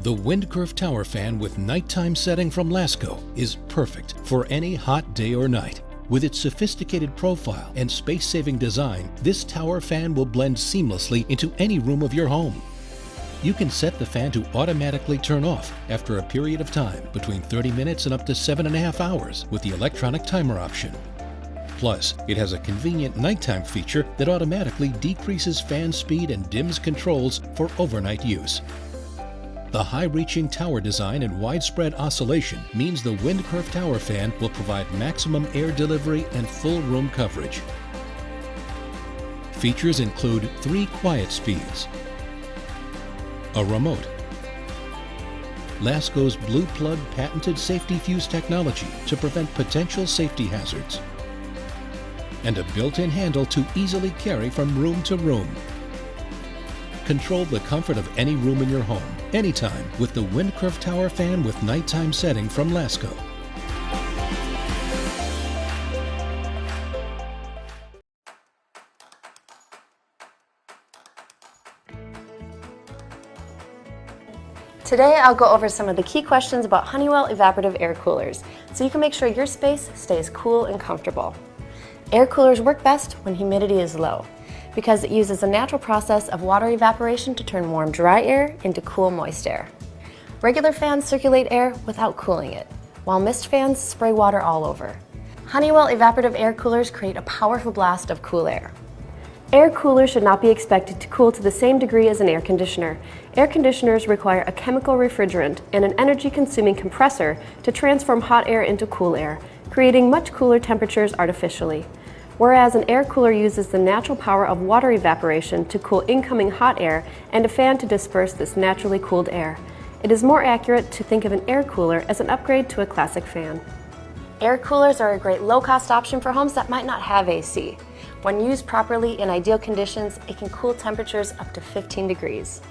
The wind curve tower fan with nighttime setting from Lasko is perfect for any hot day or night. With its sophisticated profile and space-saving design, this tower fan will blend seamlessly into any room of your home. You can set the fan to automatically turn off after a period of time between 30 minutes and up to 7.5 hours with the electronic timer option. Plus, it has a convenient nighttime feature that automatically decreases fan speed and dims controls for overnight use. The high-reaching tower design and widespread oscillation means the wind curve tower fan will provide maximum air delivery and full room coverage. Features include 3 quiet speeds, a remote, Lasko's Blue Plug patented safety fuse technology to prevent potential safety hazards, and a built-in handle to easily carry from room to room. Control the comfort of any room in your home, anytime, with the wind curve tower fan with nighttime setting from Lasko. Today I'll go over some of the key questions about Honeywell evaporative air coolers, so you can make sure your space stays cool and comfortable. Air coolers work best when humidity is low, because it uses a natural process of water evaporation to turn warm, dry air into cool, moist air. Regular fans circulate air without cooling it, while mist fans spray water all over. Honeywell evaporative air coolers create a powerful blast of cool air. Air coolers should not be expected to cool to the same degree as an air conditioner. Air conditioners require a chemical refrigerant and an energy-consuming compressor to transform hot air into cool air, creating much cooler temperatures artificially. Whereas an air cooler uses the natural power of water evaporation to cool incoming hot air and a fan to disperse this naturally cooled air. It is more accurate to think of an air cooler as an upgrade to a classic fan. Air coolers are a great low-cost option for homes that might not have AC. When used properly in ideal conditions, it can cool temperatures up to 15 degrees.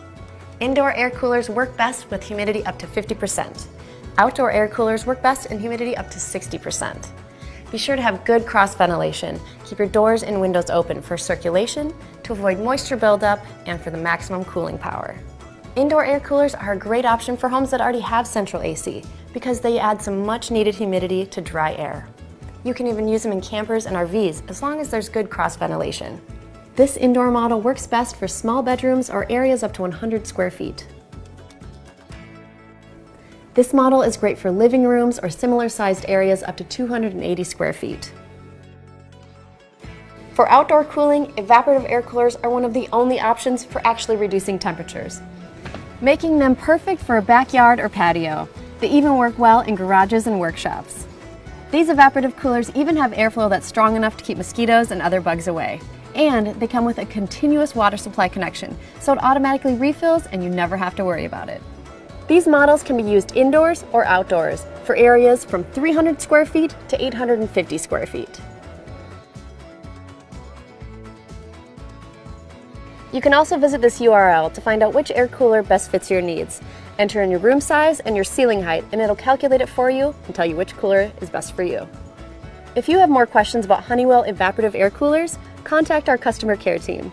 Indoor air coolers work best with humidity up to 50%. Outdoor air coolers work best in humidity up to 60%. Be sure to have good cross ventilation. Keep your doors and windows open for circulation, to avoid moisture buildup, and for the maximum cooling power. Indoor air coolers are a great option for homes that already have central AC because they add some much needed humidity to dry air. You can even use them in campers and RVs as long as there's good cross ventilation. This indoor model works best for small bedrooms or areas up to 100 square feet. This model is great for living rooms or similar sized areas up to 280 square feet. For outdoor cooling, evaporative air coolers are one of the only options for actually reducing temperatures, making them perfect for a backyard or patio. They even work well in garages and workshops. These evaporative coolers even have airflow that's strong enough to keep mosquitoes and other bugs away. And they come with a continuous water supply connection, so it automatically refills and you never have to worry about it. These models can be used indoors or outdoors for areas from 300 square feet to 850 square feet. You can also visit this URL to find out which air cooler best fits your needs. Enter in your room size and your ceiling height, and it'll calculate it for you and tell you which cooler is best for you. If you have more questions about Honeywell evaporative air coolers, contact our customer care team.